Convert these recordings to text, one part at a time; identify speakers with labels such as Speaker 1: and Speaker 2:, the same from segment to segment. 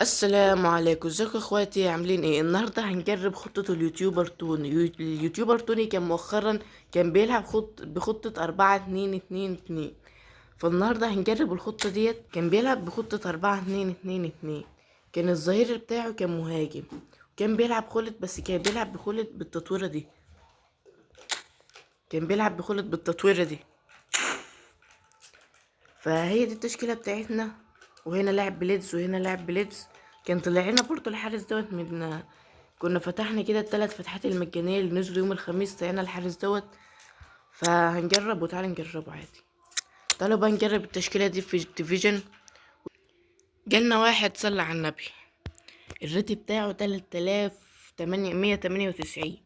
Speaker 1: السلام عليكم، ازيكم اخواتي؟ عاملين ايه؟ النهارده هنجرب خطة اليوتيوبر توني. اليوتيوبر توني كان مؤخرا بيلعب بخطة 4-2-2-2. فالنهارده هنجرب الخطة ديت. كان بيلعب بخطة 4-2-2-2. كان الظهير بتاعه كان مهاجم. كان بيلعب خلط، بس كان بيلعب بخلط بالتطويرة دي. فهي دي التشكيلة بتاعتنا. وهنا لاعب بليدز وهنا لاعب بليدز. كان طلع لنا برضه الحارس دوت من كنا فتحنا كده الثلاث فتحات المجانية اللي نزلوا يوم الخميس، طلعنا الحارس دوت. فهنجرب، وتعالى نجربه عادي. تعالوا بقى نجرب التشكيلة دي في الديفيجن. جالنا واحد صلى على النبي، الريت بتاعه 3898.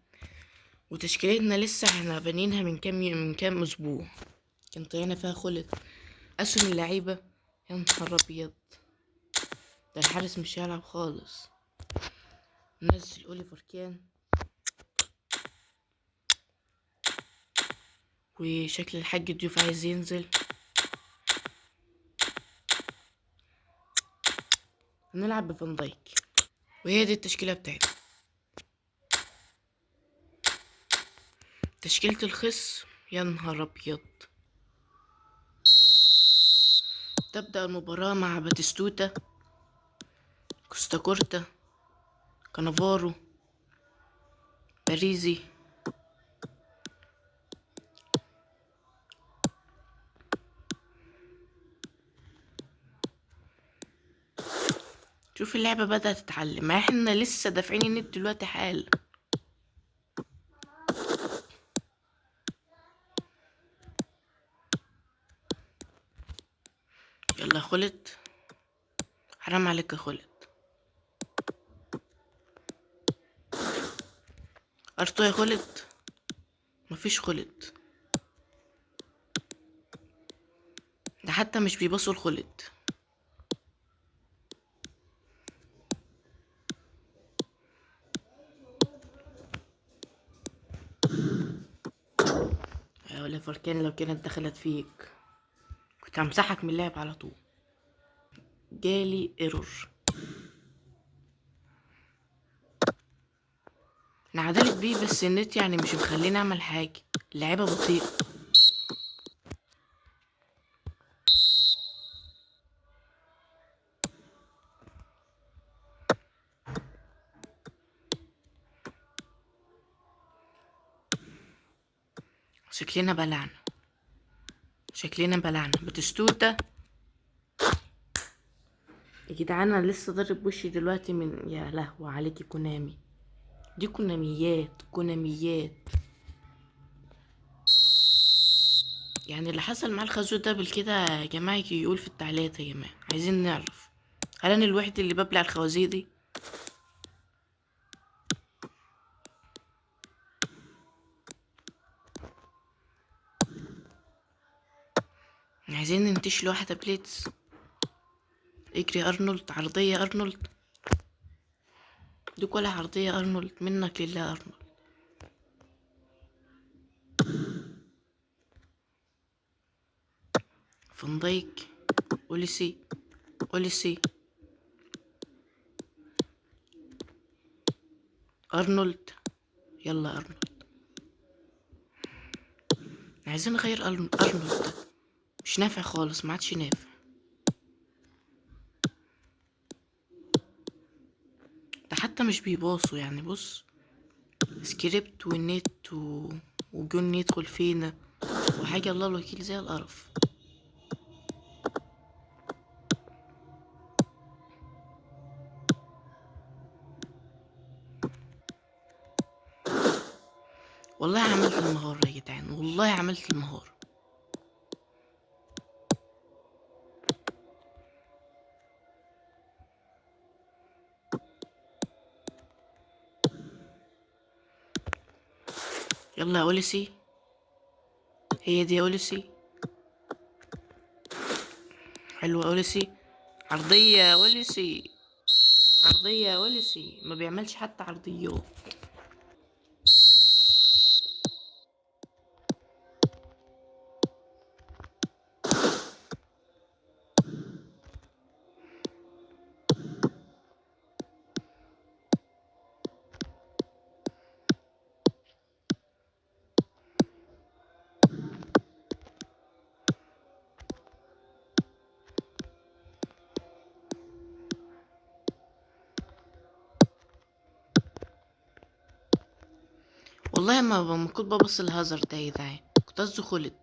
Speaker 1: وتشكيلتنا لسه احنا بانينها من كام اسبوع. كان طلعنا فيها خلط اسهم اللعيبة. يا نهار ابيض، ده الحارس مش هيلعب خالص. نزل اوليفر كان، وشكل الحاج ضيوف عايز ينزل. هنلعب بفان دايك، وهي دي التشكيلة بتاعتنا. تشكيلة الخصم، يا نهار ابيض. تبدأ المباراة مع باتيستوتا، كوستاكورتا، كانافارو، باريزي، شوف اللعبة بدأت تتعلم. ما احنا لسه دافعين النت دلوقتي حالا. يلا خلت، حرام عليك يا خلت. ارطو يا خلت، مفيش خلت. ده حتى مش بيبصوا الخلت. يا ولا فركان، لو كانت دخلت فيك كنت همسحك من اللعب على طول. جالي ايرور. انا عدلت بيه، بس النت يعني مش مخليني اعمل حاجه. اللعيبه بطيئه. شكلنا بلعنا بتستوتة. يا جدعان، انا لسه ضارب وشي دلوقتي من، يا لهوي عليكي كونامي. دي كوناميات. يعني اللي حصل مع الخازوق ده بالكده يا جماعه يجي يقول في التعليقات. يا جماعه عايزين نعرف، هل انا الوحيد اللي ببلع الخوازيق دي؟ عايزين ننتشل واحده بليتس. اجري ارنولد، عرضيه ارنولد. دوك ولا عرضيه ارنولد، منك لله ارنولد. فان دايك، اوليسي، ارنولد. يلا ارنولد. عايزين نغير ارنولد ده، مش نافع خالص، ما عادش نافع. ده حتى مش بيباصوا يعني. بص، سكريبت والنت وجون يدخل فينا وحاجة الله الوكيل زي القرف. والله عملت المهارة يا جدعان، والله عملت المهارة. يلا يا اوليسي، هي دي يا اوليسي. حلوة اوليسي. عرضية يا اوليسي، عرضية يا اوليسي. ما بيعملش حتى عرضيات. والله ما كنت ببص الهزر ده يا جدعان، كنت قصدي خلد.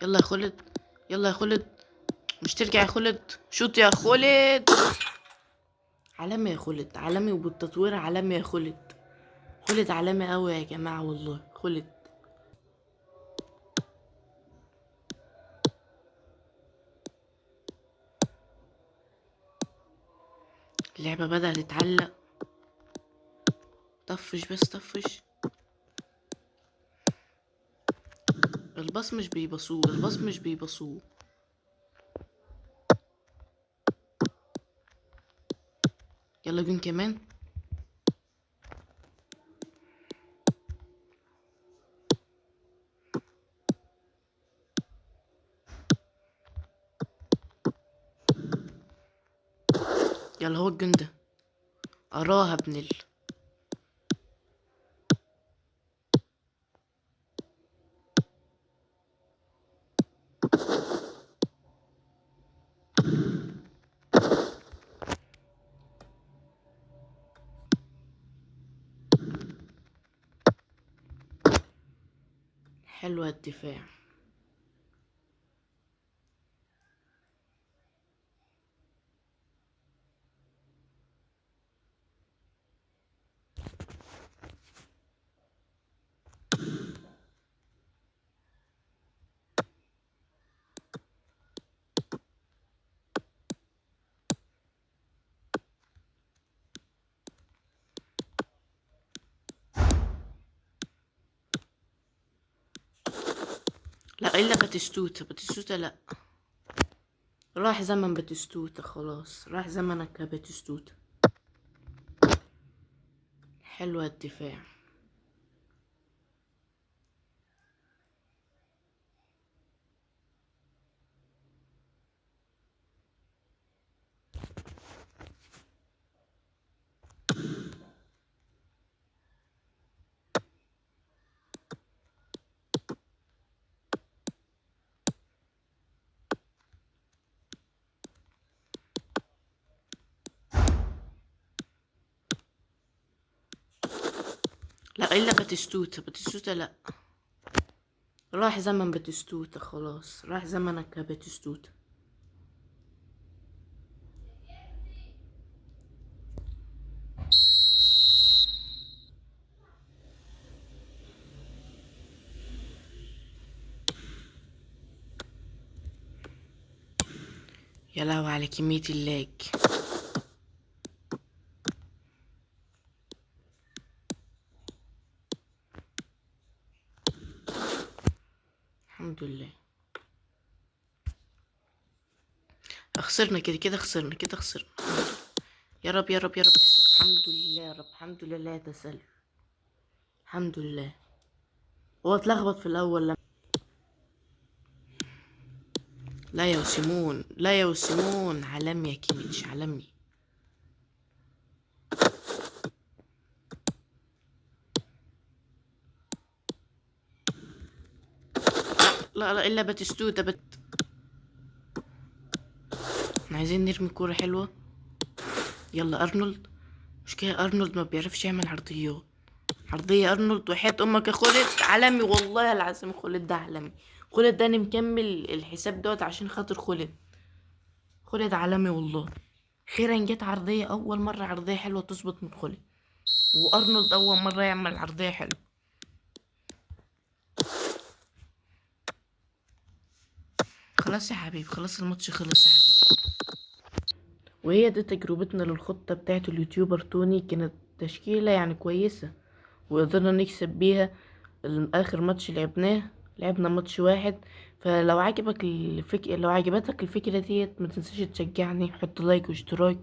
Speaker 1: يلا يا خلد، يلا يا خلد، مش ترجع يا خلد، شوط يا خلد. عالمي يا خلد، عالمي، وبالتطوير عالمي يا خلد. خلد عالمي قوي يا جماعة والله خلد. اللعبة بدأت تتعلق. طفش بس طفش. الباص مش بيبصوه، الباص مش بيبصوه. يلا جون كمان. يلا هو الجون ده. اراها ابن حلوة الدفاع. لا الا باتيستوتا، باتيستوتا لا. راح زمن باتيستوتا، خلاص راح زمنك يا باتيستوتا. حلوة الدفاع. لا الا باتيستوتا، باتيستوتا لا. راح زمن باتيستوتا، خلاص راح زمنك يا باتيستوتا. يا لهوي على كمية اللاج. الحمد لله. خسرنا كده، كده خسرنا، كده خسرنا. يا رب يا رب يا رب. الحمد لله يا رب، الحمد لله يا تسلم. الحمد لله. هو اتلخبط في الاول لما. لا يا وسيمون، لا يا وسيمون، عالمي يا كيميتش عالمي. لا لا الا باتيستوتا احنا عايزين نرمي كورة حلوة. يلا ارنولد. مشكلة ارنولد ما بيعرفش يعمل عرضيات. عرضية ارنولد وحياة امك يا خالد، عالمي والله العظيم خالد ده عالمي. خالد ده انا مكمل الحساب دوت عشان خاطر خالد. خالد عالمي والله. خيرا جت عرضية، اول مرة عرضية حلوة تظبط من خالد. وارنولد اول مرة يعمل عرضية حلوة. خلاص يا حبيبي، خلاص الماتش خلص يا حبيبي. وهي دي تجربتنا للخطة بتاعت اليوتيوبر توني، كانت تشكيلة يعني كويسة وقدرنا نكسب بيها. اخر ماتش لعبناه، لعبنا ماتش واحد. فلو عجبك لو عجبتك الفكرة ديت ما تنساش تشجعني، حط لايك واشتراك.